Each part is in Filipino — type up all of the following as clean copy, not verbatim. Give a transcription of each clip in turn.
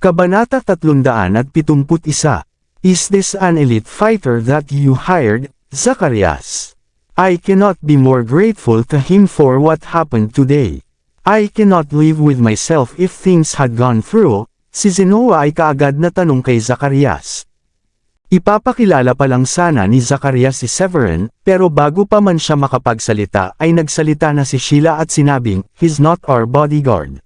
Kabanata 371. Is this an elite fighter that you hired, Zacarias? I cannot be more grateful to him for what happened today. I cannot live with myself if things had gone through. Si Zenoa ay kaagad na tanong kay Zacarias. Ipapakilala pa lang sana ni Zacarias si Severin, pero bago pa man siya makapagsalita ay nagsalita na si Sheila at sinabing, "He's not our bodyguard."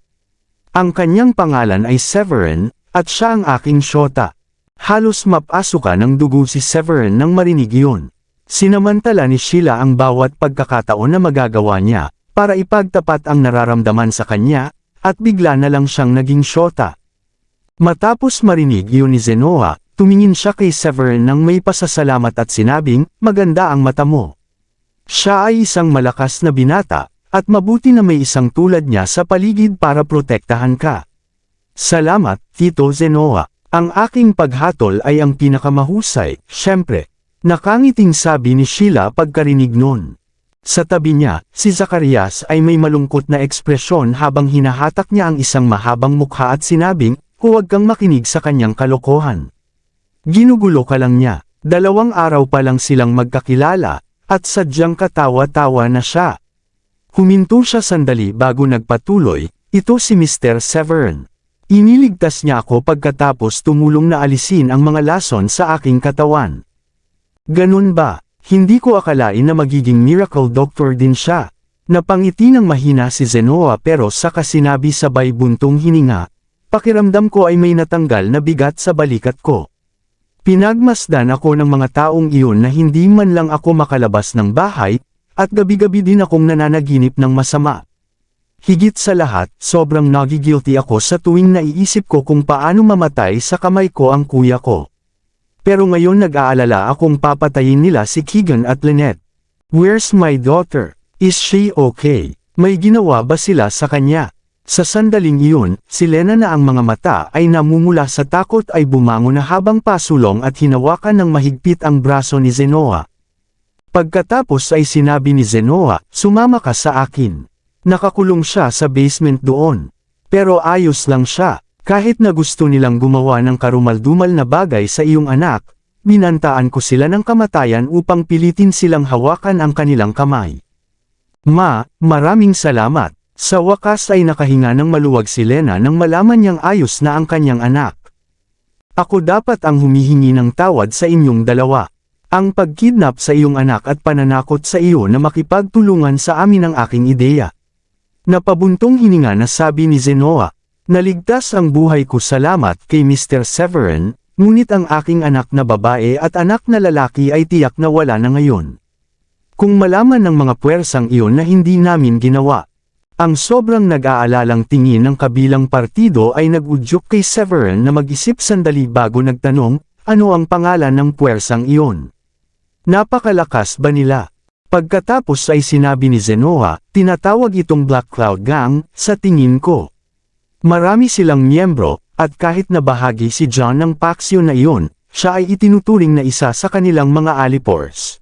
Ang kanyang pangalan ay Severin, at siya ang aking syota. Halos mapasuka ng dugo si Severin nang marinig yun. Sinamantala ni Sheila ang bawat pagkakataon na magagawa niya, para ipagtapat ang nararamdaman sa kanya, at bigla na lang siyang naging syota. Matapos marinig yun ni Zenoa, tumingin siya kay Severin nang may pasasalamat at sinabing, "Maganda ang mata mo." Siya ay isang malakas na binata, at mabuti na may isang tulad niya sa paligid para protektahan ka. Salamat, Tito Zenoa. Ang aking paghatol ay ang pinakamahusay, syempre. Nakangiting sabi ni Sheila pagkarinig nun. Sa tabi niya, si Zacarias ay may malungkot na ekspresyon habang hinahatak niya ang isang mahabang mukha at sinabing, "Huwag kang makinig sa kanyang kalokohan. Ginugulo ka lang niya." 2 araw pa lang silang magkakilala, at sadyang katawa-tawa na siya. Huminto siya sandali bago nagpatuloy, "Ito si Mr. Severin. Iniligtas niya ako pagkatapos tumulong na alisin ang mga lason sa aking katawan." "Ganun ba? Hindi ko akalain na magiging miracle doctor din siya." Napangiti ng mahina si Zenoa pero saka sinabi sabay buntong hininga, "Pakiramdam ko ay may natanggal na bigat sa balikat ko." Pinagmasdan ako ng mga taong iyon na hindi man lang ako makalabas ng bahay, at gabi-gabi din akong nananaginip ng masama. Higit sa lahat, sobrang nagigilty ako sa tuwing naiisip ko kung paano mamatay sa kamay ko ang kuya ko. Pero ngayon nag-aalala akong papatayin nila si Keegan at Lynette. "Where's my daughter? Is she okay? May ginawa ba sila sa kanya?" Sa sandaling iyon, si Lena na ang mga mata ay namumula sa takot ay bumangon na habang pasulong at hinawakan ng mahigpit ang braso ni Zenoa. Pagkatapos ay sinabi ni Zenoa, "Sumama ka sa akin." Nakakulong siya sa basement doon. Pero ayos lang siya, kahit na gusto nilang gumawa ng karumal-dumal na bagay sa iyong anak, binantaan ko sila ng kamatayan upang pilitin silang hawakan ang kanilang kamay. "Ma, maraming salamat." Sa wakas ay nakahinga ng maluwag si Lena nang malaman niyang ayos na ang kanyang anak. "Ako dapat ang humihingi ng tawad sa inyong dalawa. Ang pagkidnap sa iyong anak at pananakot sa iyo na makipagtulungan sa amin ang aking ideya." Napabuntong hininga na sabi ni Zenoa, "Naligtas ang buhay ko salamat kay Mr. Severin, ngunit ang aking anak na babae at anak na lalaki ay tiyak na wala na ngayon. Kung malaman ng mga puwersang iyon na hindi namin ginawa." Ang sobrang nag-aalalang tingin ng kabilang partido ay nag-udyok kay Severin na mag-isip sandali bago nagtanong, "Ano ang pangalan ng puwersang iyon? Napakalakas ba nila?" Pagkatapos ay sinabi ni Zenoa, "Tinatawag itong Black Cloud Gang, sa tingin ko. Marami silang miyembro, at kahit na bahagi si John ng paksyo na iyon, siya ay itinuturing na isa sa kanilang mga alipors."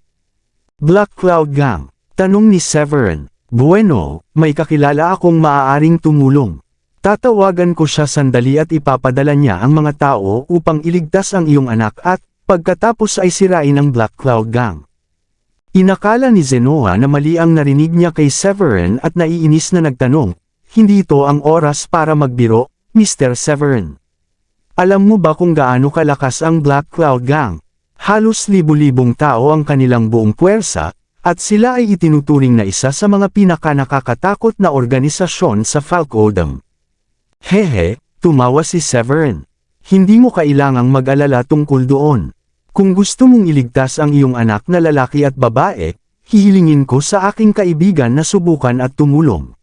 "Black Cloud Gang?" tanong ni Severin. "Bueno, may kakilala akong maaaring tumulong. Tatawagan ko siya sandali at ipapadala niya ang mga tao upang iligtas ang iyong anak at, pagkatapos ay sirain ang Black Cloud Gang." Inakala ni Zenoa na mali ang narinig niya kay Severin at naiinis na nagtanong, "Hindi ito ang oras para magbiro, Mr. Severin. Alam mo ba kung gaano kalakas ang Black Cloud Gang? Halos libu-libong tao ang kanilang buong puwersa, at sila ay itinuturing na isa sa mga pinakanakakatakot na organisasyon sa Falcodem." "Hehe," tumawa si Severin. "Hindi mo kailangang mag-alala tungkol doon. Kung gusto mong iligtas ang iyong anak na lalaki at babae, hihilingin ko sa aking kaibigan na subukan at tumulong.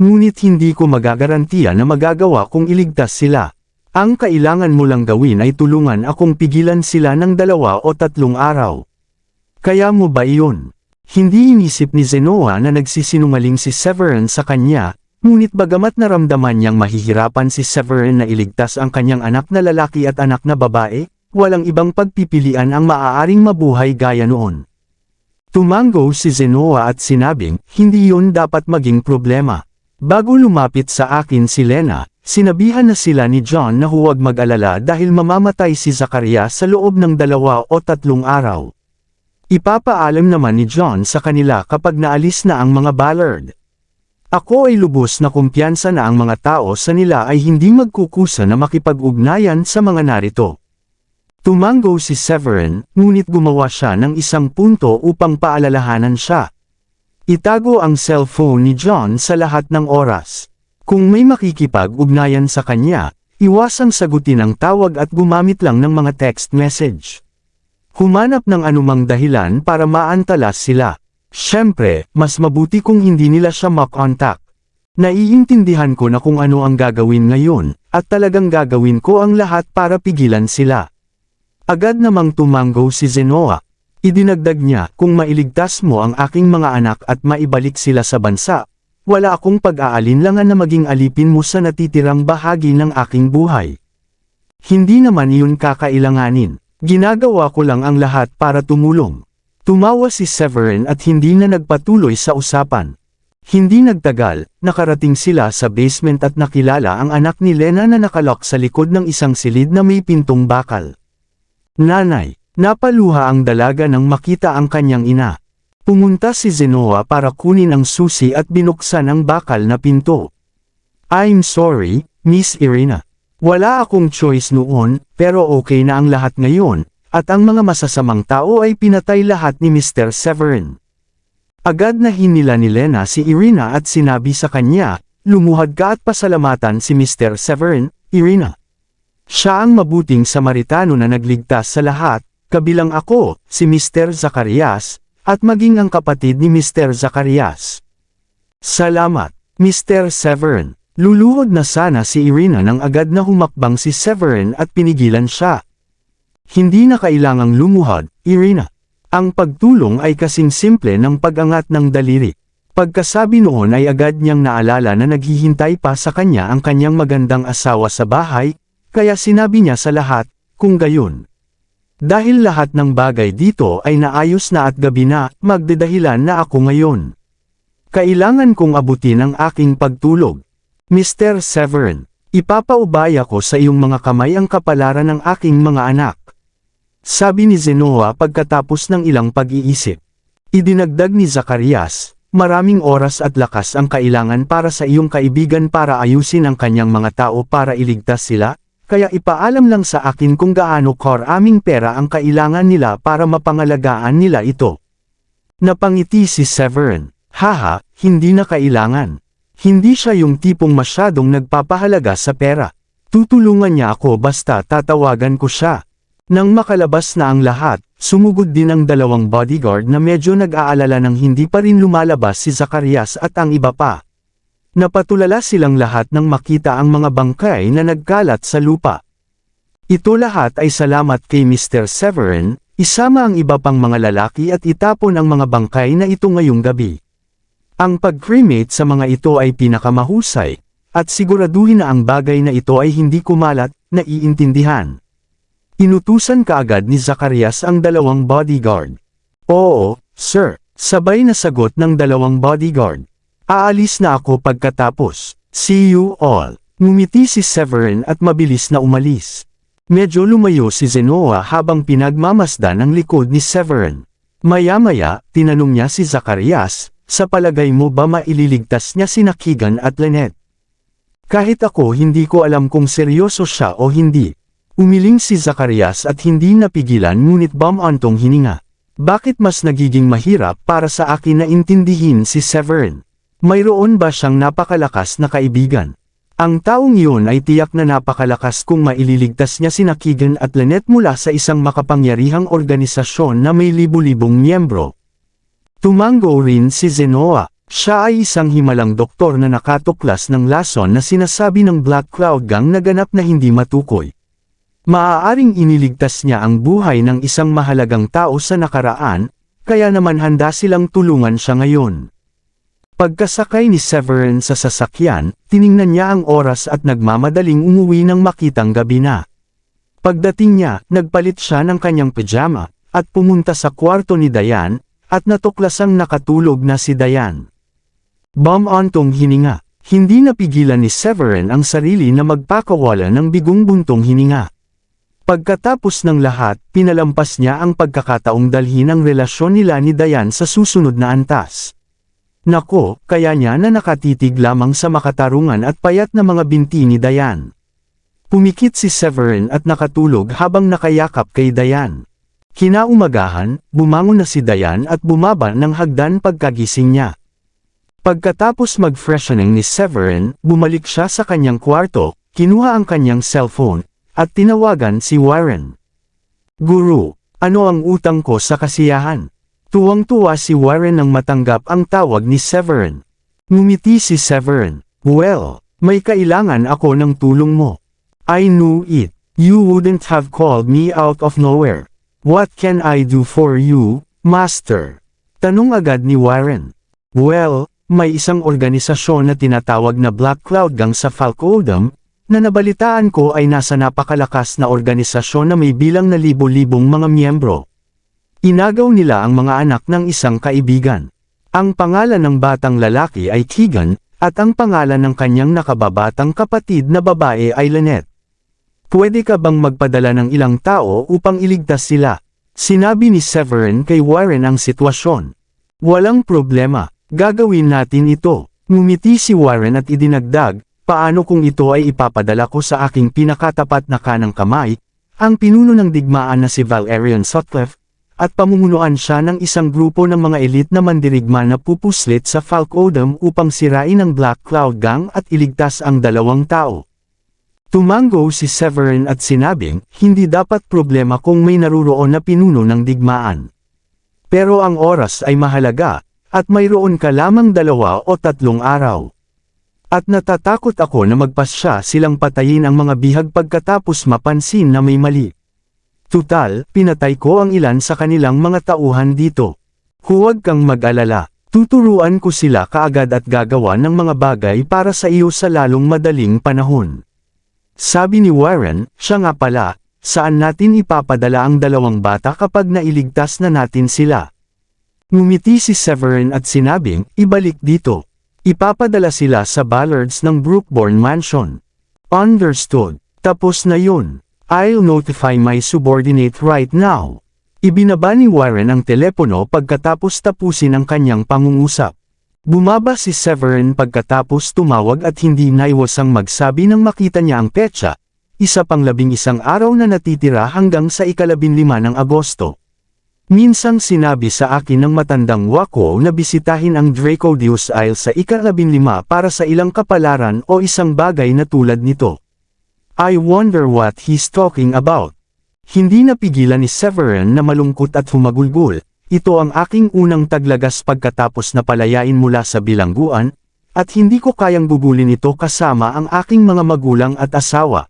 Ngunit hindi ko magagarantiya na magagawa kung iligtas sila. Ang kailangan mo lang gawin ay tulungan akong pigilan sila ng 2 o 3 araw. Kaya mo ba iyon?" Hindi inisip ni Zenoa na nagsisinungaling si Severin sa kanya, ngunit bagamat naramdaman niyang mahihirapan si Severin na iligtas ang kanyang anak na lalaki at anak na babae, walang ibang pagpipilian ang maaaring mabuhay gaya noon. Tumango si Zenoa at sinabing, "Hindi yun dapat maging problema." Bago lumapit sa akin si Lena, sinabihan na sila ni John na huwag mag-alala dahil mamamatay si Zacarias sa loob ng 2 o 3 araw. Ipapaalam naman ni John sa kanila kapag naalis na ang mga Ballard. Ako ay lubos na kumpiyansa na ang mga tao sa nila ay hindi magkukusa na makipag-ugnayan sa mga narito. Tumango si Severin, ngunit gumawa siya ng isang punto upang paalalahanan siya. Itago ang cellphone ni John sa lahat ng oras. Kung may makikipag-ugnayan sa kanya, iwasang sagutin ang tawag at gumamit lang ng mga text message. Humanap ng anumang dahilan para maantalas sila. Siyempre, mas mabuti kung hindi nila siya makontak. Naiintindihan ko na kung ano ang gagawin ngayon, at talagang gagawin ko ang lahat para pigilan sila. Agad namang tumango si Zenoa. Idinagdag niya, kung mailigtas mo ang aking mga anak at maibalik sila sa bansa, wala akong pag-aalinlangan na maging alipin mo sa natitirang bahagi ng aking buhay. Hindi naman iyon kakailanganin. Ginagawa ko lang ang lahat para tumulong. Tumawa si Severin at hindi na nagpatuloy sa usapan. Hindi nagtagal, nakarating sila sa basement at nakilala ang anak ni Lena na nakalok sa likod ng isang silid na may pintong bakal. Nanay, napaluha ang dalaga nang makita ang kanyang ina. Pumunta si Zenoa para kunin ang susi at binuksan ang bakal na pinto. I'm sorry, Miss Irina. Wala akong choice noon, pero okay na ang lahat ngayon. At ang mga masasamang tao ay pinatay lahat ni Mr. Severin. Agad na hinila ni Lena si Irina at sinabi sa kanya, lumuhad ka at pasalamatan si Mr. Severin, Irina. Siya ang mabuting Samaritano na nagligtas sa lahat, kabilang ako, si Mr. Zacarias, at maging ang kapatid ni Mr. Zacarias. Salamat, Mr. Severin. Luluhod na sana si Irina nang agad na humakbang si Severin at pinigilan siya. Hindi na kailangang lumuhod, Irina. Ang pagtulong ay kasing simple ng pag-angat ng daliri. Pagkasabi noon ay agad niyang naalala na naghihintay pa sa kanya ang kanyang magandang asawa sa bahay, kaya sinabi niya sa lahat, kung gayon. Dahil lahat ng bagay dito ay naayos na at gabi na, magdedahilan na ako ngayon. Kailangan kong abutin ang aking pagtulog. Mr. Severin, ipapaubaya ko sa iyong mga kamay ang kapalaran ng aking mga anak. Sabi ni Zenoa pagkatapos ng ilang pag-iisip. Idinagdag ni Zacarias, maraming oras at lakas ang kailangan para sa iyong kaibigan para ayusin ang kanyang mga tao para iligtas sila, kaya ipaalam lang sa akin kung gaano karaming pera ang kailangan nila para mapangalagaan nila ito. Napangiti si Severin, haha, hindi na kailangan. Hindi siya yung tipong masyadong nagpapahalaga sa pera. Tutulungan niya ako basta tatawagan ko siya. Nang makalabas na ang lahat, sumugod din ang 2 bodyguard na medyo nag-aalala nang hindi pa rin lumalabas si Zacarias at ang iba pa. Napatulala silang lahat nang makita ang mga bangkay na nagkalat sa lupa. Ito lahat ay salamat kay Mr. Severin, isama ang iba pang mga lalaki at itapon ang mga bangkay na ito ngayong gabi. Ang pag-cremate sa mga ito ay pinakamahusay, at siguraduhin na ang bagay na ito ay hindi kumalat, naiintindihan. Inutusan kaagad ni Zacarias ang 2 bodyguard. Oo, sir, sabay na sagot ng 2 bodyguard. Aalis na ako pagkatapos. See you all. Ngumiti si Severin at mabilis na umalis. Medyo lumayo si Zenoa habang pinagmamasdan ang likod ni Severin. Maya-maya, tinanong niya si Zacarias, sa palagay mo ba maililigtas niya sina Keegan at Lynette? Kahit ako hindi ko alam kung seryoso siya o hindi. Umiling si Zacarias at hindi napigilan ngunit bumantong hininga. Bakit mas nagiging mahirap para sa akin na intindihin si Severin? Mayroon ba siyang napakalakas na kaibigan? Ang taong iyon ay tiyak na napakalakas kung maililigtas niya sina Keegan at Lynette mula sa isang makapangyarihang organisasyon na may libu-libong miyembro. Tumango rin si Zenoa. Siya ay isang himalang doktor na nakatuklas ng lason na sinasabi ng Black Cloud Gang na ganap na hindi matukoy. Maaaring iniligtas niya ang buhay ng isang mahalagang tao sa nakaraan, kaya naman handa silang tulungan siya ngayon. Pagkasakay ni Severin sa sasakyan, tiningnan niya ang oras at nagmamadaling umuwi nang makitang gabi na. Pagdating niya, nagpalit siya ng kanyang pajama, at pumunta sa kwarto ni Diane, at natuklasang nakatulog na si Diane. Bumantong hininga. Hindi napigilan ni Severin ang sarili na magpakawala ng bigong buntong hininga. Pagkatapos ng lahat, pinalampas niya ang pagkakataong dalhin ang relasyon nila ni Diane sa susunod na antas. Nako, kaya niya na nakatitig lamang sa makatarungan at payat na mga binti ni Diane. Pumikit si Severin at nakatulog habang nakayakap kay Diane. Kinaumagahan, bumangon na si Diane at bumaba ng hagdan pagkagising niya. Pagkatapos mag-freshening ni Severin, bumalik siya sa kanyang kwarto, kinuha ang kanyang cellphone, at tinawagan si Warren. Guru, ano ang utang ko sa kasiyahan? Tuwang-tuwa si Warren nang matanggap ang tawag ni Severin. Ngumiti si Severin. Well, may kailangan ako ng tulong mo. I knew it. You wouldn't have called me out of nowhere. What can I do for you, Master? Tanong agad ni Warren. Well, may isang organisasyon na tinatawag na Black Cloud Gang sa Falcodem, na nabalitaan ko ay nasa napakalakas na organisasyon na may bilang na libo-libong mga miyembro. Inagaw nila ang mga anak ng isang kaibigan. Ang pangalan ng batang lalaki ay Keegan, at ang pangalan ng kanyang nakababatang kapatid na babae ay Lynette. Pwede ka bang magpadala ng ilang tao upang iligtas sila? Sinabi ni Severin kay Warren ang sitwasyon. Walang problema. Gagawin natin ito. Ngumiti si Warren at idinagdag, paano kung ito ay ipapadala ko sa aking pinakatapat na kanang kamay, ang pinuno ng digmaan na si Valerian Sutcliffe, at pamumunuan siya ng isang grupo ng mga elite na mandirigma na pupuslit sa Falcodem upang sirain ang Black Cloud Gang at iligtas ang 2 tao. Tumango si Severin at sinabing, hindi dapat problema kung may naruroon na pinuno ng digmaan. Pero ang oras ay mahalaga, at mayroon ka lamang 2 o 3 araw. At natatakot ako na magpasya silang patayin ang mga bihag pagkatapos mapansin na may mali. Tutal, pinatay ko ang ilan sa kanilang mga tauhan dito. Huwag kang mag-alala, tuturuan ko sila kaagad at gagawa ng mga bagay para sa iyo sa lalong madaling panahon. Sabi ni Warren, siya nga pala, saan natin ipapadala ang 2 bata kapag nailigtas na natin sila? Ngumiti si Severin at sinabing, ibalik dito. Ipapadala sila sa Ballards ng Brookbourne Mansion. Understood. Tapos na yun. I'll notify my subordinate right now. Ibinaba ni Warren ang telepono pagkatapos tapusin ang kanyang pangungusap. Bumaba si Severin pagkatapos tumawag at hindi naiwasang magsabi nang makita niya ang petsa, isa pang 11 araw na natitira hanggang sa ika-15 ng Agosto. Minsang sinabi sa akin ng matandang wako na bisitahin ang Dracodius Isle sa ika-15 para sa ilang kapalaran o isang bagay na tulad nito. I wonder what he's talking about. Hindi napigilan ni Severin na malungkot at humagulgol. Ito ang aking unang taglagas pagkatapos na palayain mula sa bilangguan, at hindi ko kayang gugulin ito kasama ang aking mga magulang at asawa.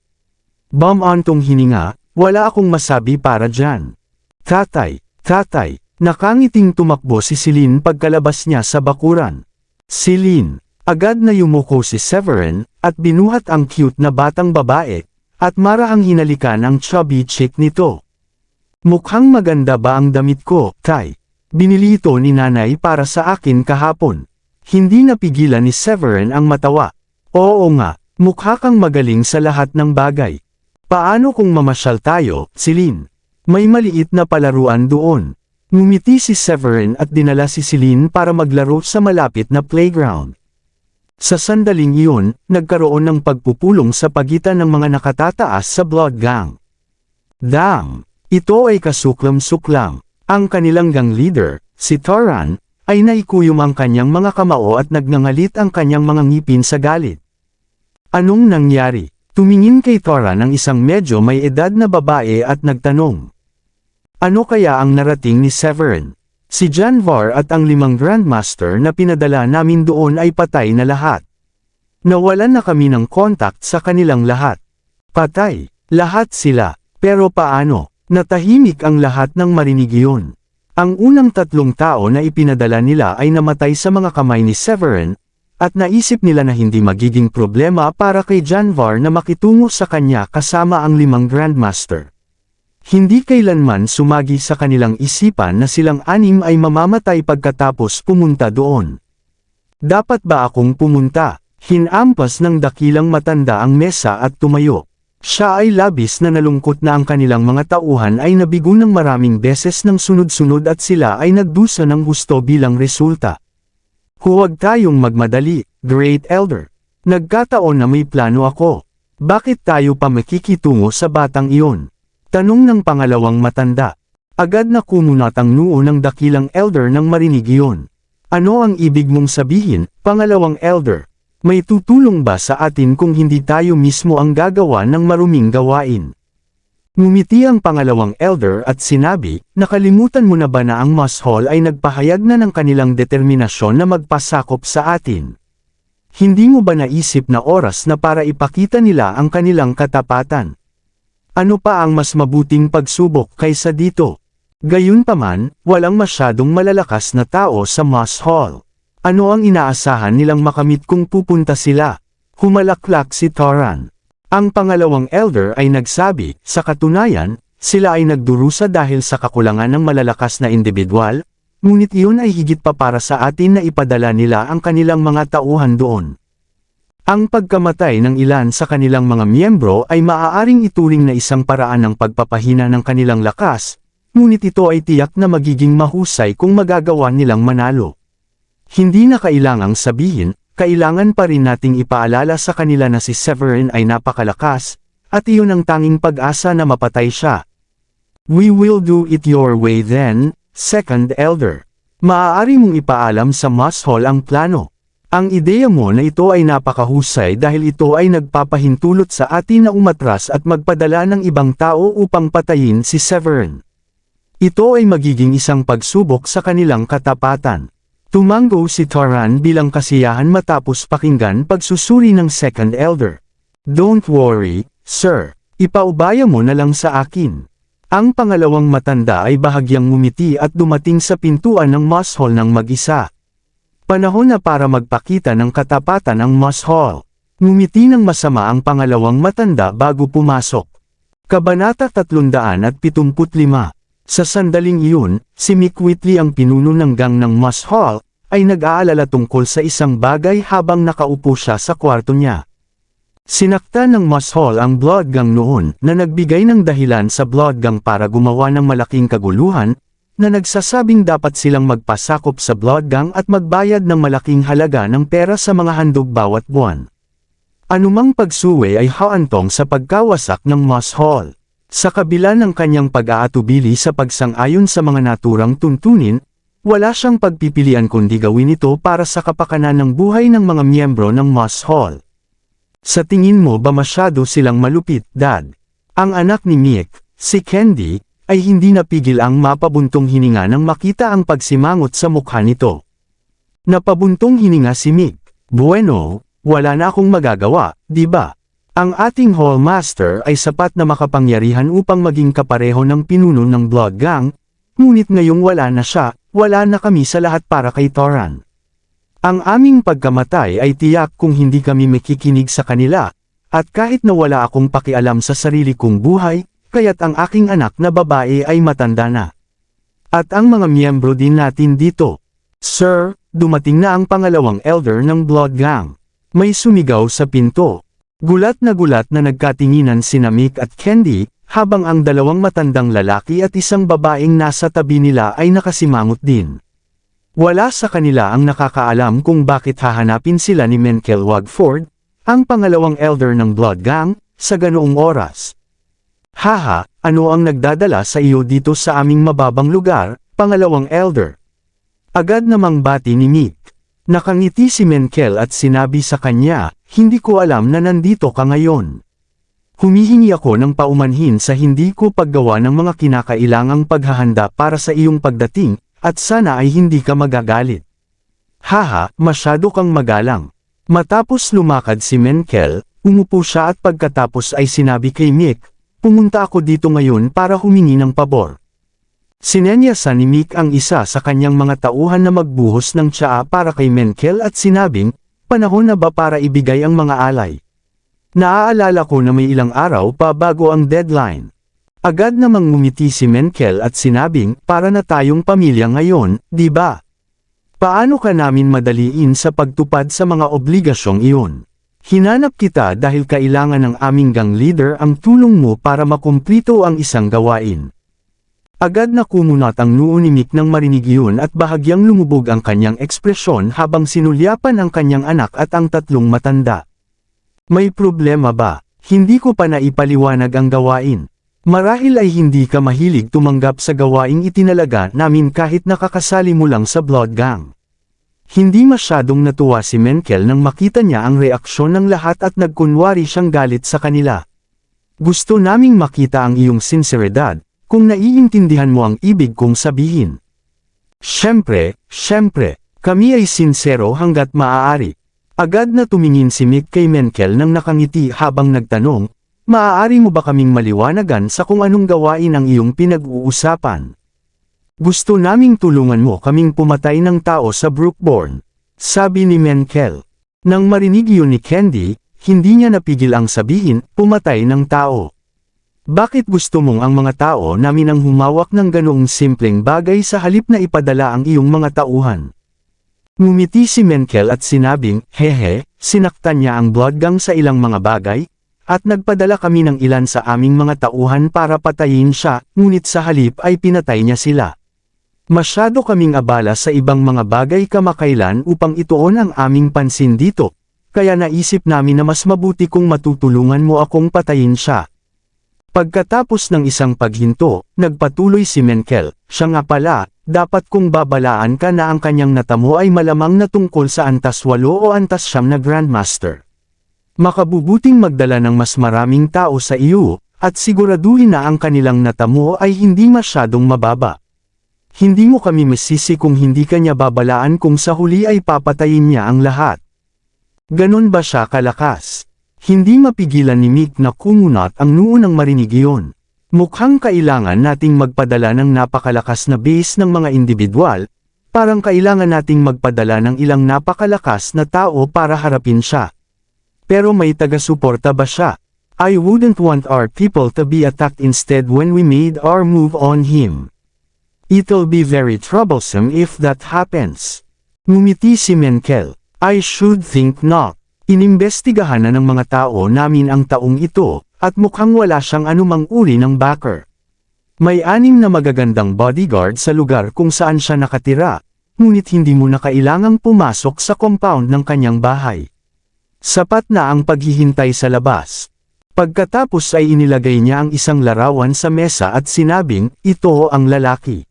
Bamantong hininga, wala akong masabi para dyan. Tatay, nakangiting tumakbo si Celine pagkalabas niya sa bakuran. Celine, agad na yumuko si Severin, at binuhat ang cute na batang babae, at marahang hinalikan ang chubby chick nito. Mukhang maganda ba ang damit ko, Tay? Binili ito ni nanay para sa akin kahapon. Hindi napigilan ni Severin ang matawa. Oo nga, mukha kang magaling sa lahat ng bagay. Paano kung mamasyal tayo, Celine? May maliit na palaruan doon. Ngumiti si Severin at dinala si Celine para maglaro sa malapit na playground. Sa sandaling iyon, nagkaroon ng pagpupulong sa pagitan ng mga nakatataas sa Blood Gang. Damn! Ito ay kasuklam-suklam. Ang kanilang gang leader, si Taran, ay naikuyom ang kanyang mga kamao at nagngangalit ang kanyang mga ngipin sa galit. Anong nangyari? Tumingin kay Taran ang isang medyo may edad na babae at nagtanong. Ano kaya ang narating ni Severin? Si Janvar at ang 5 Grandmaster na pinadala namin doon ay patay na lahat. Nawalan na kami ng contact sa kanilang lahat. Patay, lahat sila. Pero paano? Natahimik ang lahat ng marinig iyon. Ang unang 3 tao na ipinadala nila ay namatay sa mga kamay ni Severin, at naisip nila na hindi magiging problema para kay Janvar na makitungo sa kanya kasama ang 5 Grandmaster. Hindi kailanman sumagi sa kanilang isipan na silang 6 ay mamamatay pagkatapos pumunta doon. Dapat ba akong pumunta? Hinampas ng dakilang matanda ang mesa at tumayo. Siya ay labis na nalungkot na ang kanilang mga tauhan ay nabigo ng maraming beses ng sunod-sunod at sila ay nagdusa ng husto bilang resulta. Huwag tayong magmadali, Great Elder. Nagkataon na may plano ako. Bakit tayo pa makikitungo sa batang iyon? Tanong ng pangalawang matanda. Agad na kumunat ang noo ng dakilang elder nang marinig iyon. Ano ang ibig mong sabihin, pangalawang elder? May tutulong ba sa atin kung hindi tayo mismo ang gagawa ng maruming gawain? Ngumiti ang pangalawang elder at sinabi, nakalimutan mo na ba na ang Moss Hall ay nagpahayag na ng kanilang determinasyon na magpasakop sa atin? Hindi mo ba naisip na oras na para ipakita nila ang kanilang katapatan? Ano pa ang mas mabuting pagsubok kaysa dito? Gayunpaman, walang masyadong malalakas na tao sa Moss Hall. Ano ang inaasahan nilang makamit kung pupunta sila? Humalaklak si Toran. Ang pangalawang elder ay nagsabi, sa katunayan, sila ay nagdurusa dahil sa kakulangan ng malalakas na individual, ngunit iyon ay higit pa para sa atin na ipadala nila ang kanilang mga tauhan doon. Ang pagkamatay ng ilan sa kanilang mga miyembro ay maaaring ituring na isang paraan ng pagpapahina ng kanilang lakas, ngunit ito ay tiyak na magiging mahusay kung magagawa nilang manalo. Hindi na kailangang sabihin, kailangan pa rin nating ipaalala sa kanila na si Severin ay napakalakas, at iyon ang tanging pag-asa na mapatay siya. We will do it your way then, second elder. Maaari mong ipaalam sa Moss Hall ang plano. Ang ideya mo na ito ay napakahusay dahil ito ay nagpapahintulot sa atin na umatras at magpadala ng ibang tao upang patayin si Severin. Ito ay magiging isang pagsubok sa kanilang katapatan. Tumango si Toran bilang kasiyahan matapos pakinggan pagsusuri ng second elder. Don't worry, sir. Ipaubaya mo na lang sa akin. Ang pangalawang matanda ay bahagyang ngumiti at dumating sa pintuan ng Moss Hall ng mag-isa. Panahon na para magpakita ng katapatan ang Moss Hall. Ngumiti ng masama ang pangalawang matanda bago pumasok. Kabanata 375. Sa sandaling iyon, si Mick Whitley ang pinuno ng gang ng Moss Hall, ay nag-aalala tungkol sa isang bagay habang nakaupo siya sa kwarto niya. Sinaktan ng Moss Hall ang Blood Gang noon na nagbigay ng dahilan sa Blood Gang para gumawa ng malaking kaguluhan, na nagsasabing dapat silang magpasakop sa Blood Gang at magbayad ng malaking halaga ng pera sa mga handog bawat buwan. Anumang pagsuwe ay haantong sa pagkawasak ng Moss Hall. Sa kabila ng kanyang pag-aatubili sa pagsang-ayon sa mga naturang tuntunin, wala siyang pagpipilian kundi gawin ito para sa kapakanan ng buhay ng mga miyembro ng Moss Hall. Sa tingin mo ba masyado silang malupit, Dad? Ang anak ni Mick, si Candy, ay hindi napigil ang mapabuntong hininga nang makita ang pagsimangot sa mukha nito. Napabuntong hininga si Mick. Bueno, wala na akong magagawa, di ba? Ang ating Hallmaster ay sapat na makapangyarihan upang maging kapareho ng pinuno ng Blood Gang, ngunit ngayong wala na siya, wala na kami sa lahat para kay Toran. Ang aming pagkamatay ay tiyak kung hindi kami makikinig sa kanila, at kahit na wala akong pakialam sa sarili kong buhay, kaya't ang aking anak na babae ay matanda na. At ang mga miyembro din natin dito. Sir, dumating na ang pangalawang elder ng Blood Gang. May sumigaw sa pinto. Gulat na nagkatinginan sina Mick at Candy, habang ang dalawang matandang lalaki at isang babaeng nasa tabi nila ay nakasimangot din. Wala sa kanila ang nakakaalam kung bakit hahanapin sila ni Menkel Wagford, ang pangalawang elder ng Blood Gang, sa ganoong oras. Haha, ano ang nagdadala sa iyo dito sa aming mababang lugar, pangalawang elder? Agad namang bati ni Mick. Nakangiti si Menkel at sinabi sa kanya, hindi ko alam na nandito ka ngayon. Humihingi ako ng paumanhin sa hindi ko paggawa ng mga kinakailangang paghahanda para sa iyong pagdating, at sana ay hindi ka magagalit. Haha, masyado kang magalang. Matapos lumakad si Menkel, umupo siya at pagkatapos ay sinabi kay Mick, pumunta ako dito ngayon para humingi ng pabor. Sinenyasan ni Mick ang isa sa kanyang mga tauhan na magbuhos ng tsaa para kay Menkel at sinabing, panahon na ba para ibigay ang mga alay? Naaalala ko na may ilang araw pa bago ang deadline. Agad namang ngumiti si Menkel at sinabing, para na tayong pamilya ngayon, di ba? Paano ka namin madaliin sa pagtupad sa mga obligasyong iyon? Hinanap kita dahil kailangan ng aming gang leader ang tulong mo para makumplito ang isang gawain. Agad na kumunat ang noo ni Mick nang marinig iyon at bahagyang lumubog ang kanyang ekspresyon habang sinulyapan ang kanyang anak at ang tatlong matanda. May problema ba? Hindi ko pa naipaliwanag ang gawain. Marahil ay hindi ka mahilig tumanggap sa gawaing itinalaga namin kahit nakakasali mo lang sa Blood Gang. Hindi masyadong natuwa si Menkel nang makita niya ang reaksyon ng lahat at nagkunwari siyang galit sa kanila. Gusto naming makita ang iyong sinseridad, kung naiintindihan mo ang ibig kong sabihin. Siyempre, kami ay sinsero hanggat maaari. Agad na tumingin si Mick kay Menkel nang nakangiti habang nagtanong, maaari mo ba kaming maliwanagan sa kung anong gawain ang iyong pinag-uusapan? Gusto naming tulungan mo kaming pumatay ng tao sa Brookborn, sabi ni Menkel. Nang marinig iyon ni Candy, hindi niya napigil ang sabihin, pumatay ng tao. Bakit gusto mong ang mga tao namin ang humawak ng ganoong simpleng bagay sa halip na ipadala ang iyong mga tauhan? Ngumiti si Menkel at sinabing, hehe, sinaktan niya ang Blood Gang sa ilang mga bagay, at nagpadala kami ng ilan sa aming mga tauhan para patayin siya, ngunit sa halip ay pinatay niya sila. Masyado kaming abala sa ibang mga bagay kamakailan upang ituon ang aming pansin dito, kaya naisip namin na mas mabuti kung matutulungan mo akong patayin siya. Pagkatapos ng isang paghinto, nagpatuloy si Menkel, siya nga pala, dapat kong babalaan ka na ang kanyang natamo ay malamang na tungkol sa antas 8 o antas 9 na Grandmaster. Makabubuting magdala ng mas maraming tao sa iyo, at siguraduhin na ang kanilang natamo ay hindi masyadong mababa. Hindi mo kami masisi kung hindi kanya babalaan kung sa huli ay papatayin niya ang lahat. Ganon ba siya kalakas? Hindi mapigilan ni Mick na kumunat ang noo nang marinig iyon. Mukhang kailangan nating magpadala ng napakalakas na base ng mga individual, parang kailangan nating magpadala ng ilang napakalakas na tao para harapin siya. Pero may taga-suporta ba siya? I wouldn't want our people to be attacked instead when we made our move on him. It'll be very troublesome if that happens. Ngumiti si Menkel. I should think not. Inimbestigahan na ng mga tao namin ang taong ito, at mukhang wala siyang anumang uri ng backer. May 6 na magagandang bodyguard sa lugar kung saan siya nakatira, ngunit hindi mo na kailangang pumasok sa compound ng kanyang bahay. Sapat na ang paghihintay sa labas. Pagkatapos ay inilagay niya ang isang larawan sa mesa at sinabing, ito ang lalaki.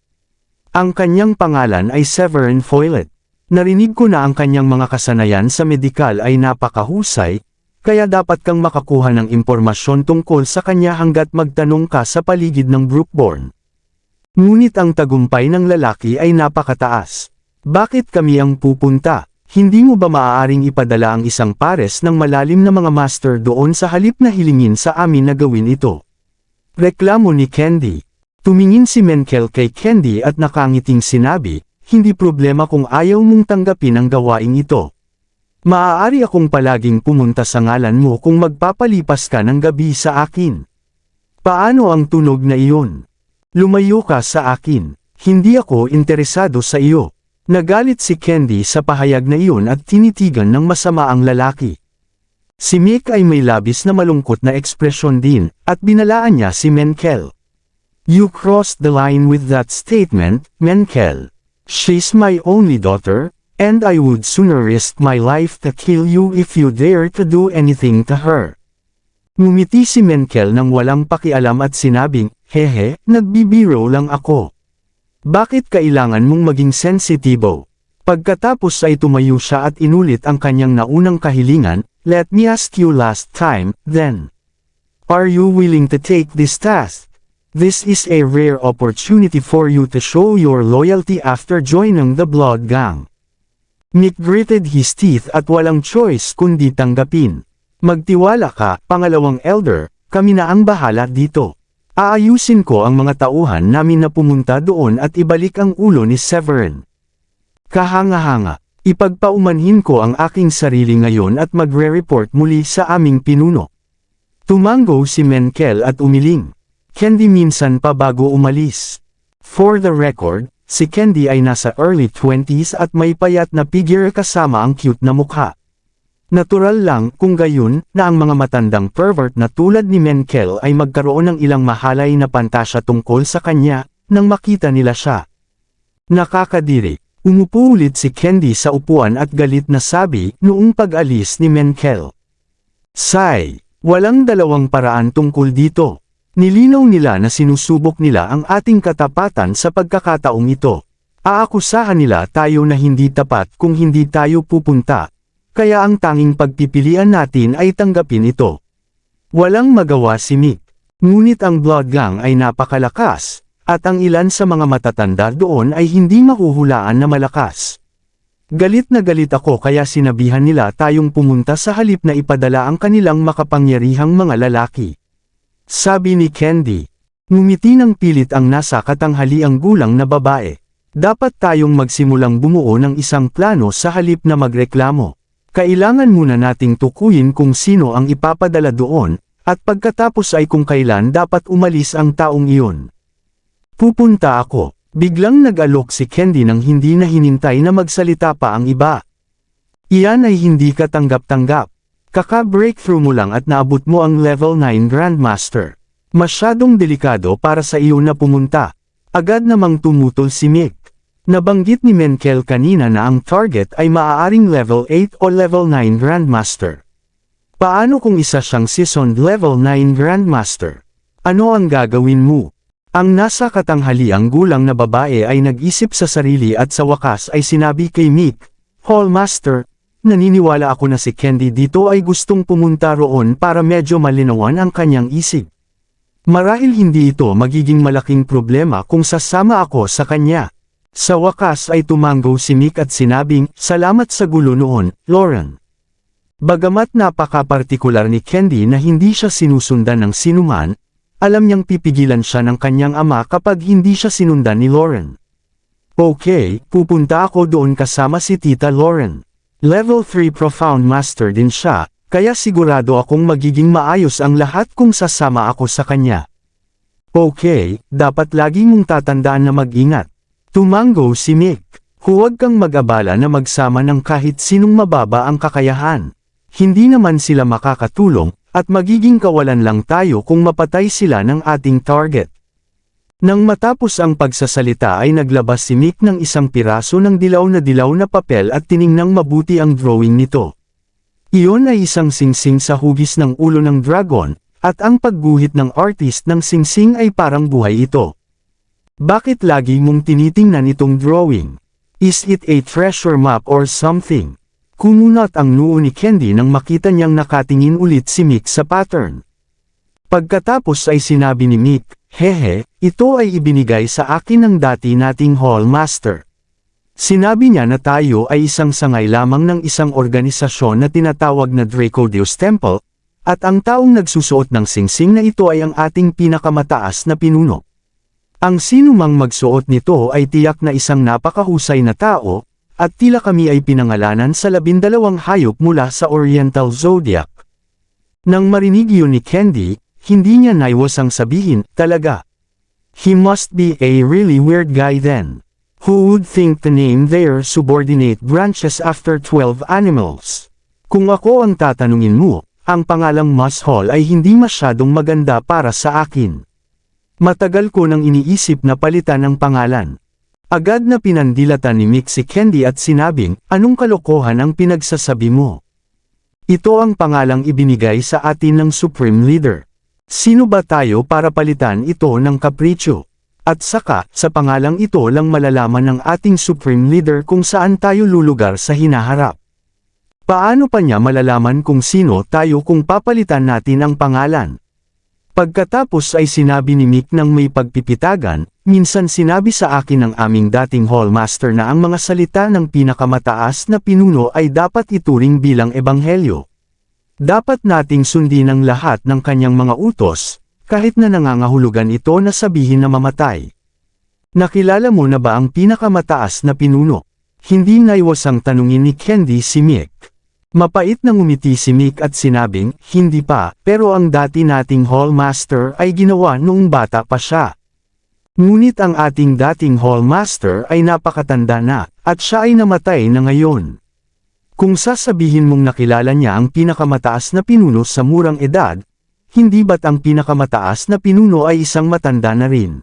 Ang kanyang pangalan ay Severin Foylet. Narinig ko na ang kanyang mga kasanayan sa medikal ay napakahusay, kaya dapat kang makakuha ng impormasyon tungkol sa kanya hanggat magtanong ka sa paligid ng Brookborn. Ngunit ang tagumpay ng lalaki ay napakataas. Bakit kami ang pupunta? Hindi mo ba maaaring ipadala ang isang pares ng malalim na mga master doon sa halip na hilingin sa amin na gawin ito? Reklamo ni Candy. Tumingin si Menkel kay Candy at nakangiting sinabi, hindi problema kung ayaw mong tanggapin ang gawaing ito. Maaari akong palaging pumunta sa ngalan mo kung magpapalipas ka ng gabi sa akin. Paano ang tunog na iyon? Lumayo ka sa akin. Hindi ako interesado sa iyo. Nagalit si Candy sa pahayag na iyon at tinitigan ng masama ang lalaki. Si Mick ay may labis na malungkot na ekspresyon din, at binalaan niya si Menkel. You crossed the line with that statement, Menkel. She's my only daughter, and I would sooner risk my life to kill you if you dare to do anything to her. Ngumiti si Menkel nang walang pakialam at sinabing, hehe, nagbibiro lang ako. Bakit kailangan mong maging sensitibo? Pagkatapos ay tumayo siya at inulit ang kanyang naunang kahilingan, let me ask you last time, then. Are you willing to take this task? This is a rare opportunity for you to show your loyalty after joining the Blood Gang. Mick gritted his teeth at walang choice kundi tanggapin. Magtiwala ka, pangalawang elder, kami na ang bahala dito. Aayusin ko ang mga tauhan namin na pumunta doon at ibalik ang ulo ni Severin. Kahanga-hanga, ipagpaumanhin ko ang aking sarili ngayon at magre-report muli sa aming pinuno. Tumango si Menkel at umiling. Candy minsan pa bago umalis. For the record, si Candy ay nasa early 20s at may payat na figure kasama ang cute na mukha. Natural lang kung gayon na ang mga matandang pervert na tulad ni Menkel ay magkaroon ng ilang mahalay na pantasya tungkol sa kanya nang makita nila siya. Nakakadiri. Umupo ulit si Candy sa upuan at galit na sabi noong pag-alis ni Menkel. Say, walang dalawang paraan tungkol dito. Nilinaw nila na sinusubok nila ang ating katapatan sa pagkakataong ito. Aakusahan nila tayo na hindi tapat kung hindi tayo pupunta. Kaya ang tanging pagpipilian natin ay tanggapin ito. Walang magawa si Mick. Ngunit ang Blood Gang ay napakalakas. At ang ilan sa mga matatanda doon ay hindi mahuhulaan na malakas. Galit na galit ako kaya sinabihan nila tayong pumunta sa halip na ipadala ang kanilang makapangyarihang mga lalaki. Sabi ni Candy. Ngumiti ng pilit ang nasa katanghaliang gulang na babae. Dapat tayong magsimulang bumuo ng isang plano sa halip na magreklamo. Kailangan muna nating tukuyin kung sino ang ipapadala doon, at pagkatapos ay kung kailan dapat umalis ang taong iyon. Pupunta ako. Biglang nag-alok si Candy nang hindi na hinintay na magsalita pa ang iba. Iyan ay hindi katanggap-tanggap. Kaka-breakthrough mo lang at naabot mo ang level 9 Grandmaster. Masyadong delikado para sa iyo na pumunta. Agad namang tumutol si Mick. Nabanggit ni Menkel kanina na ang target ay maaaring level 8 o level 9 Grandmaster. Paano kung isa siyang seasoned level 9 Grandmaster? Ano ang gagawin mo? Ang nasa katanghaliang gulang na babae ay nag-isip sa sarili at sa wakas ay sinabi kay Mick, Hallmaster, naniniwala ako na si Candy dito ay gustong pumunta roon para medyo malinawan ang kanyang isip. Marahil hindi ito magiging malaking problema kung sasama ako sa kanya. Sa wakas ay tumango si Mick at sinabing, salamat sa gulo noon, Lauren. Bagamat napaka-partikular ni Candy na hindi siya sinusundan ng sinuman, alam niyang pipigilan siya ng kanyang ama kapag hindi siya sinundan ni Lauren. Okay, pupunta ako doon kasama si Tita Lauren. Level 3 Profound Master din siya, kaya sigurado akong magiging maayos ang lahat kung sasama ako sa kanya. Okay, dapat lagi mong tatandaan na mag-ingat. Tumango si Mick. Huwag kang mag-abala na magsama ng kahit sinong mababa ang kakayahan. Hindi naman sila makakatulong, at magiging kawalan lang tayo kung mapatay sila ng ating target. Nang matapos ang pagsasalita ay naglabas si Mick ng isang piraso ng dilaw na papel at tiningnang mabuti ang drawing nito. Iyon ay isang singsing sa hugis ng ulo ng dragon, at ang pagguhit ng artist ng singsing ay parang buhay ito. Bakit lagi mong tinitingnan itong drawing? Is it a treasure map or something? Kumunat ang noo ni Candy nang makita niyang nakatingin ulit si Mick sa pattern. Pagkatapos ay sinabi ni Mick, hehe, ito ay ibinigay sa akin ng dati nating Hall Master. Sinabi niya na tayo ay isang sangay lamang ng isang organisasyon na tinatawag na Draco Deus Temple, at ang taong nagsusuot ng singsing na ito ay ang ating pinakamataas na pinuno. Ang sinumang magsuot nito ay tiyak na isang napakahusay na tao, at tila kami ay pinangalanan sa 12 hayop mula sa Oriental Zodiac. Nang marinig yun ni Candy, hindi niya naiwasang sabihin, talaga. He must be a really weird guy then. Who would think to name their subordinate branches after 12 animals? Kung ako ang tatanungin mo, ang pangalang Mushol ay hindi masyadong maganda para sa akin. Matagal ko nang iniisip na palitan ang pangalan. Agad na pinandilatan ni Mick si Candy at sinabing, anong kalokohan ang pinagsasabi mo? Ito ang pangalang ibinigay sa atin ng Supreme Leader. Sino ba tayo para palitan ito ng kapritsyo? At saka, sa pangalang ito lang malalaman ng ating Supreme Leader kung saan tayo lulugar sa hinaharap. Paano pa niya malalaman kung sino tayo kung papalitan natin ang pangalan? Pagkatapos ay sinabi ni Mick ng may pagpipitagan, minsan sinabi sa akin ng aming dating Hallmaster na ang mga salita ng pinakamataas na pinuno ay dapat ituring bilang ebanghelyo. Dapat nating sundin ang lahat ng kanyang mga utos, kahit na nangangahulugan ito na sabihin na mamatay. Nakilala mo na ba ang pinakamataas na pinuno? Hindi naiwasang tanungin ni Candy si Mick. Mapait na ngumiti si Mick at sinabing, hindi pa, pero ang dati nating Hallmaster ay ginawa noong bata pa siya. Ngunit ang ating dating hallmaster ay napakatanda na, at siya ay namatay na ngayon. Kung sasabihin mong nakilala niya ang pinakamataas na pinuno sa murang edad, hindi ba't ang pinakamataas na pinuno ay isang matanda na rin?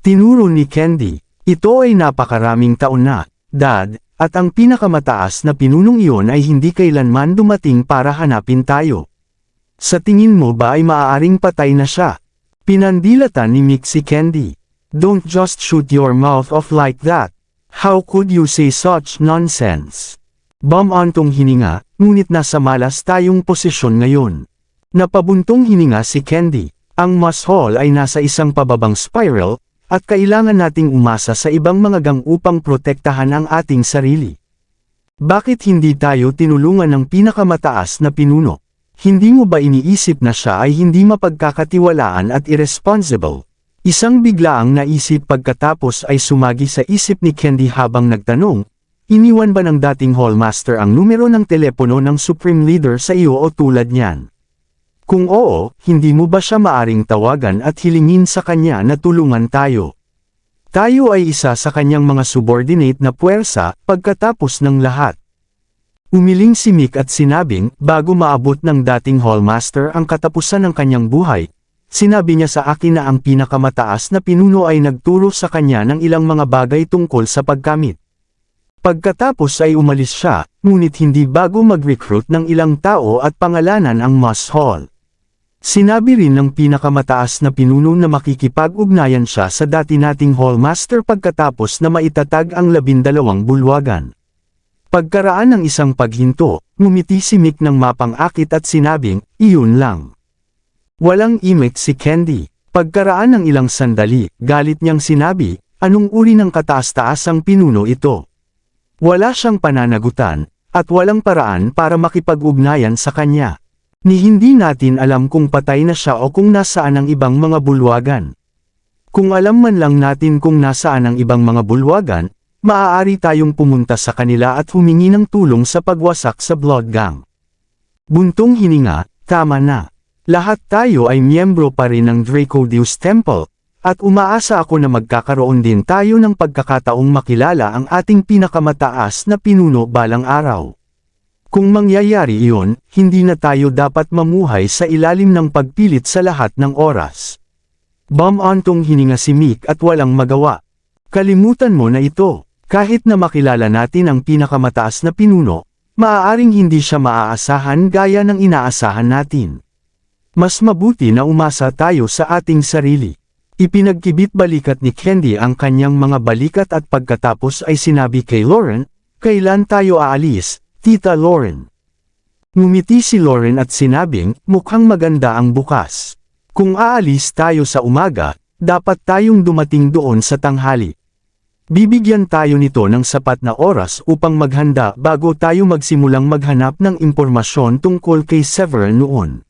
Tinuro ni Candy, ito ay napakaraming taon na, Dad, at ang pinakamataas na pinunong iyon ay hindi kailanman dumating para hanapin tayo. Sa tingin mo ba ay maaaring patay na siya? Pinandilatan ni Mick si Candy. Don't just shoot your mouth off like that. How could you say such nonsense? Bumantong hininga, ngunit nasa malas tayong posisyon ngayon. Napabuntong hininga si Candy. Ang Moss Hall ay nasa isang pababang spiral, at kailangan nating umasa sa ibang mga gang upang protektahan ang ating sarili. Bakit hindi tayo tinulungan ng pinakamataas na pinuno? Hindi mo ba iniisip na siya ay hindi mapagkakatiwalaan at irresponsible? Isang biglaang naisip pagkatapos ay sumagi sa isip ni Candy habang nagtanong, iniwan ba ng dating hallmaster ang numero ng telepono ng Supreme Leader sa iyo o tulad niyan? Kung oo, hindi mo ba siya maaring tawagan at hilingin sa kanya na tulungan tayo? Tayo ay isa sa kanyang mga subordinate na puwersa pagkatapos ng lahat. Umiling si Mick at sinabing, bago maabot ng dating hallmaster ang katapusan ng kanyang buhay, sinabi niya sa akin na ang pinakamataas na pinuno ay nagturo sa kanya ng ilang mga bagay tungkol sa pagkamit. Pagkatapos ay umalis siya, ngunit hindi bago mag-recruit ng ilang tao at pangalanan ang Moss Hall. Sinabi rin ng pinakamataas na pinuno na makikipag-ugnayan siya sa dati nating hallmaster pagkatapos na maitatag ang 12 bulwagan. Pagkaraan ng isang paghinto, ngumiti si Mick ng mapang-akit at sinabing, iyon lang. Walang imik si Candy. Pagkaraan ng ilang sandali, galit niyang sinabi, anong uri ng kataas-taasang pinuno ito? Wala siyang pananagutan, at walang paraan para makipag-ugnayan sa kanya. Ni hindi natin alam kung patay na siya o kung nasaan ang ibang mga bulwagan. Kung alam man lang natin kung nasaan ang ibang mga bulwagan, maaari tayong pumunta sa kanila at humingi ng tulong sa pagwasak sa Blood Gang. Buntong hininga, tama na. Lahat tayo ay miyembro pa rin ng Dracodeus Temple, at umaasa ako na magkakaroon din tayo ng pagkakataong makilala ang ating pinakamataas na pinuno balang araw. Kung mangyayari iyon, hindi na tayo dapat mamuhay sa ilalim ng pagpilit sa lahat ng oras. Bumantong hininga si Mick at walang magawa. Kalimutan mo na ito. Kahit na makilala natin ang pinakamataas na pinuno, maaaring hindi siya maaasahan gaya ng inaasahan natin. Mas mabuti na umasa tayo sa ating sarili. Ipinagkibit-balikat ni Candy ang kanyang mga balikat at pagkatapos ay sinabi kay Lauren, kailan tayo aalis, Tita Lauren? Ngumiti si Lauren at sinabing, mukhang maganda ang bukas. Kung aalis tayo sa umaga, dapat tayong dumating doon sa tanghali. Bibigyan tayo nito ng sapat na oras upang maghanda bago tayo magsimulang maghanap ng impormasyon tungkol kay Severin noon.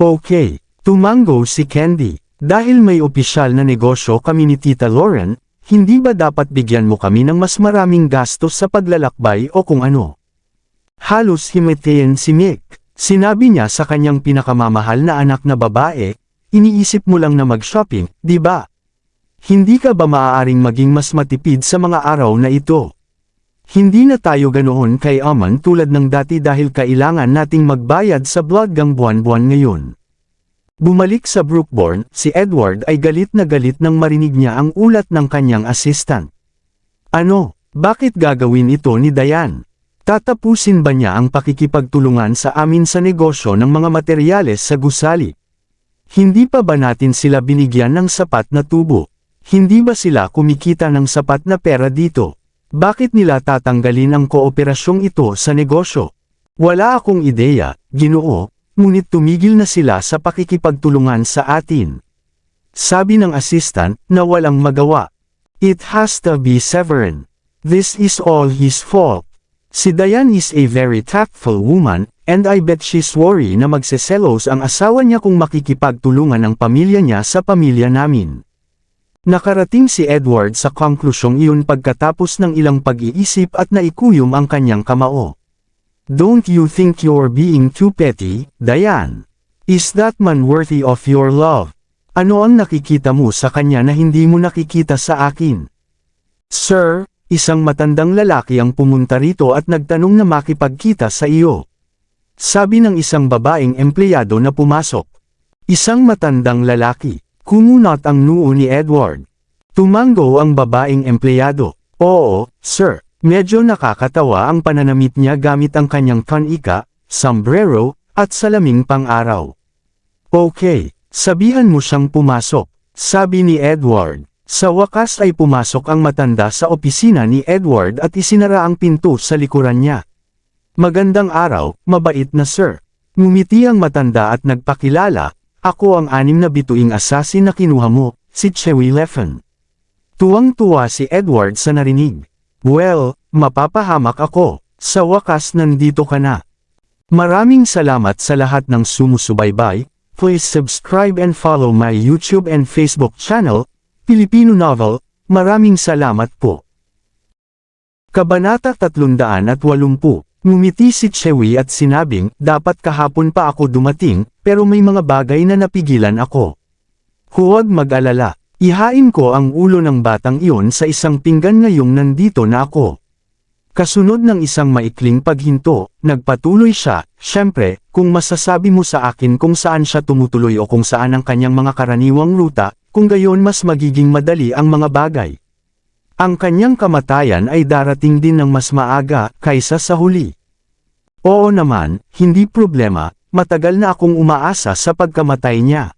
Okay, tumango si Candy. Dahil may opisyal na negosyo kami ni Tita Lauren, hindi ba dapat bigyan mo kami ng mas maraming gastos sa paglalakbay o kung ano? Halos himatayin si Mick. Sinabi niya sa kanyang pinakamamahal na anak na babae, iniisip mo lang na mag-shopping, di ba? Hindi ka ba maaaring maging mas matipid sa mga araw na ito? Hindi na tayo ganoon kay Aman tulad ng dati dahil kailangan nating magbayad sa Blood Gang buwan-buwan ngayon. Bumalik sa Brookborn, si Edward ay galit na galit nang marinig niya ang ulat ng kanyang assistant. Ano, bakit gagawin ito ni Diane? Tatapusin ba niya ang pakikipagtulungan sa amin sa negosyo ng mga materyales sa gusali? Hindi pa ba natin sila binigyan ng sapat na tubo? Hindi ba sila kumikita ng sapat na pera dito? Bakit nila tatanggalin ang kooperasyong ito sa negosyo? Wala akong ideya, Ginoo, ngunit tumigil na sila sa pakikipagtulungan sa atin. Sabi ng assistant na walang magawa. It has to be Severin. This is all his fault. Si Diane is a very tactful woman, and I bet she's worried na magseselos ang asawa niya kung makikipagtulungan ang pamilya niya sa pamilya namin. Nakarating si Edward sa konklusyong iyon pagkatapos ng ilang pag-iisip at naikuyom ang kanyang kamao. Don't you think you're being too petty, Diane? Is that man worthy of your love? Ano ang nakikita mo sa kanya na hindi mo nakikita sa akin? Sir, isang matandang lalaki ang pumunta rito at nagtanong na makipagkita sa iyo. Sabi ng isang babaeng empleyado na pumasok. Isang matandang lalaki. Kumunot ang noo ni Edward. Tumango ang babaeng empleyado. Oo, sir. Medyo nakakatawa ang pananamit niya gamit ang kanyang panika, sombrero, at salaming pang-araw. Okay, sabihan mo siyang pumasok, sabi ni Edward. Sa wakas ay pumasok ang matanda sa opisina ni Edward at isinara ang pinto sa likuran niya. Magandang araw, mabait na sir. Ngumiti ang matanda at nagpakilala, ako ang 6 na bituing assassin na kinuha mo, si Chewie Leffen. Tuwang-tuwa si Edward sa narinig. Well, mapapahamak ako, sa wakas nandito ka na. Maraming salamat sa lahat ng sumusubaybay. Please subscribe and follow my YouTube and Facebook channel, Filipino Novel. Maraming salamat po. Kabanata 380. Ngumiti si Chewie at sinabing, dapat kahapon pa ako dumating, pero may mga bagay na napigilan ako. Huwag mag-alala, ihain ko ang ulo ng batang iyon sa isang pinggan ngayong nandito na ako. Kasunod ng isang maikling paghinto, nagpatuloy siya, syempre, kung masasabi mo sa akin kung saan siya tumutuloy o kung saan ang kanyang mga karaniwang ruta, kung gayon mas magiging madali ang mga bagay. Ang kanyang kamatayan ay darating din ng mas maaga kaysa sa huli. Oo naman, hindi problema, matagal na akong umaasa sa pagkamatay niya.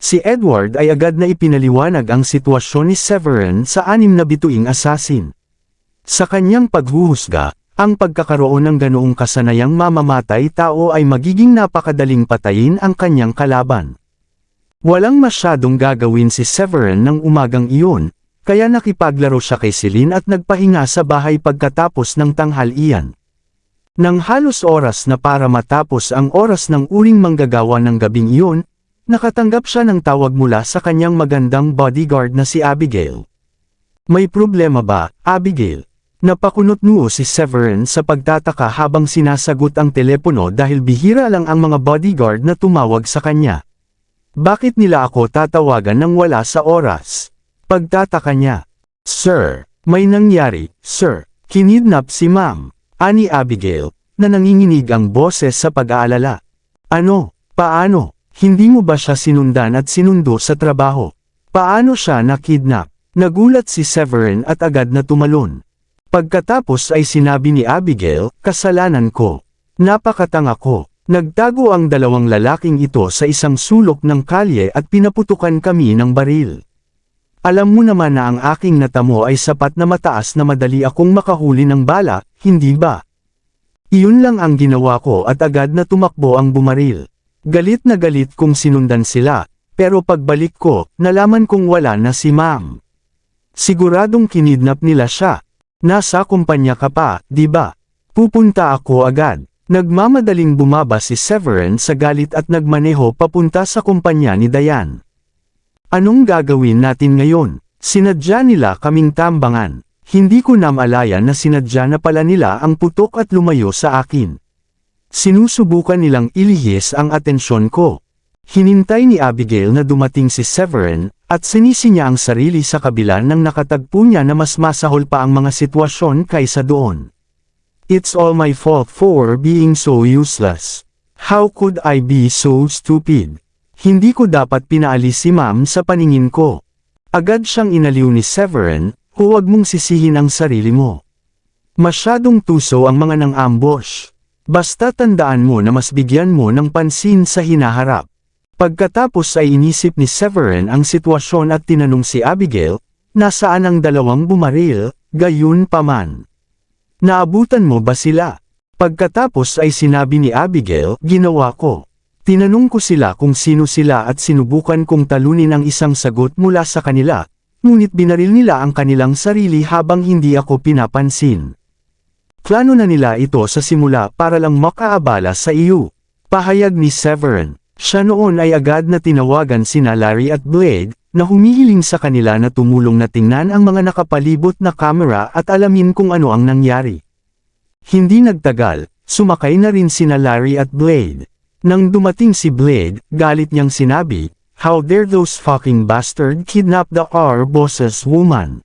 Si Edward ay agad na ipinaliwanag ang sitwasyon ni Severin sa 6 na bituing assassin. Sa kanyang paghuhusga, ang pagkakaroon ng ganoong kasanayang mamamatay tao ay magiging napakadaling patayin ang kanyang kalaban. Walang masyadong gagawin si Severin ng umagang iyon, kaya nakipaglaro siya kay Celine at nagpahinga sa bahay pagkatapos ng tanghalian. Nang halos oras na para matapos ang oras ng uring manggagawa ng gabing iyon, nakatanggap siya ng tawag mula sa kanyang magandang bodyguard na si Abigail. May problema ba, Abigail? Napakunot-noo si Severin sa pagtataka habang sinasagot ang telepono dahil bihira lang ang mga bodyguard na tumawag sa kanya. Bakit nila ako tatawagan nang wala sa oras? Pagtataka niya. Sir, may nangyari, sir. Kinidnap si ma'am, ani Abigail, na nanginginig ang boses sa pag-aalala. Ano? Paano? Hindi mo ba siya sinundan at sinundo sa trabaho? Paano siya nakidnap? Nagulat si Severin at agad na tumalon. Pagkatapos ay sinabi ni Abigail, kasalanan ko. Napakatanga ko. Nagtago ang 2 lalaking ito sa isang sulok ng kalye at pinaputukan kami ng baril. Alam mo naman na ang aking natamo ay sapat na mataas na madali akong makahuli ng bala, hindi ba? Iyon lang ang ginawa ko at agad na tumakbo ang bumaril. Galit na galit kung sinundan sila, pero pagbalik ko, nalaman kong wala na si ma'am. Siguradong kinidnap nila siya. Nasa kumpanya ka pa, di ba? Pupunta ako agad. Nagmamadaling bumaba si Severin sa galit at nagmaneho papunta sa kumpanya ni Diane. Anong gagawin natin ngayon? Sinadya nila kaming tambangan. Hindi ko na malayan na sinadya na pala nila ang putok at lumayo sa akin. Sinusubukan nilang ilihis ang atensyon ko. Hinintay ni Abigail na dumating si Severin, at sinisi niya ang sarili sa kabila nang nakatagpo niya na mas masahol pa ang mga sitwasyon kaysa doon. It's all my fault for being so useless. How could I be so stupid? Hindi ko dapat pinaalis si ma'am sa paningin ko. Agad siyang inaliw ni Severin, huwag mong sisihin ang sarili mo. Masyadong tuso ang mga nang-ambush. Basta tandaan mo na mas bigyan mo ng pansin sa hinaharap. Pagkatapos ay inisip ni Severin ang sitwasyon at tinanong si Abigail, nasaan ang 2 bumaril, gayon pa man. Naabutan mo ba sila? Pagkatapos ay sinabi ni Abigail, ginawa ko. Tinanong ko sila kung sino sila at sinubukan kong talunin ang isang sagot mula sa kanila, ngunit binaril nila ang kanilang sarili habang hindi ako pinapansin. Plano na nila ito sa simula para lang makaabala sa iyo. Pahayag ni Severin. Siya noon ay agad na tinawagan sina Larry at Blade, na humihiling sa kanila na tumulong na tingnan ang mga nakapalibot na kamera at alamin kung ano ang nangyari. Hindi nagtagal, sumakay na rin sina Larry at Blade. Nang dumating si Blade, galit niyang sinabi, How dare those fucking bastard kidnap our boss's woman?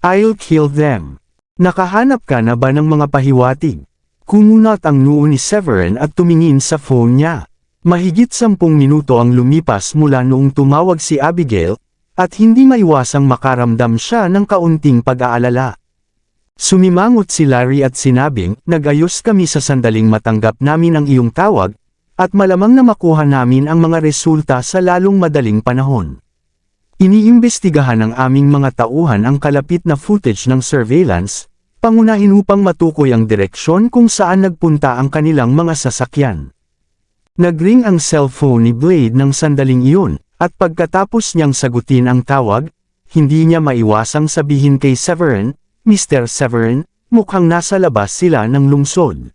I'll kill them. Nakahanap ka na ba ng mga pahiwatig? Kumunat ang noo ni Severin at tumingin sa phone niya. Mahigit 10 minuto ang lumipas mula noong tumawag si Abigail, at hindi maiwasang makaramdam siya ng kaunting pag-aalala. Sumimangot si Larry at sinabing, nag-ayos kami sa sandaling matanggap namin ang iyong tawag, at malamang na makuha namin ang mga resulta sa lalong madaling panahon. Iniimbestigahan ng aming mga tauhan ang kalapit na footage ng surveillance, pangunahin upang matukoy ang direksyon kung saan nagpunta ang kanilang mga sasakyan. Nagring ang cellphone ni Blade ng sandaling iyon, at pagkatapos niyang sagutin ang tawag, hindi niya maiwasang sabihin kay Severin, Mr. Severin, mukhang nasa labas sila ng lungsod.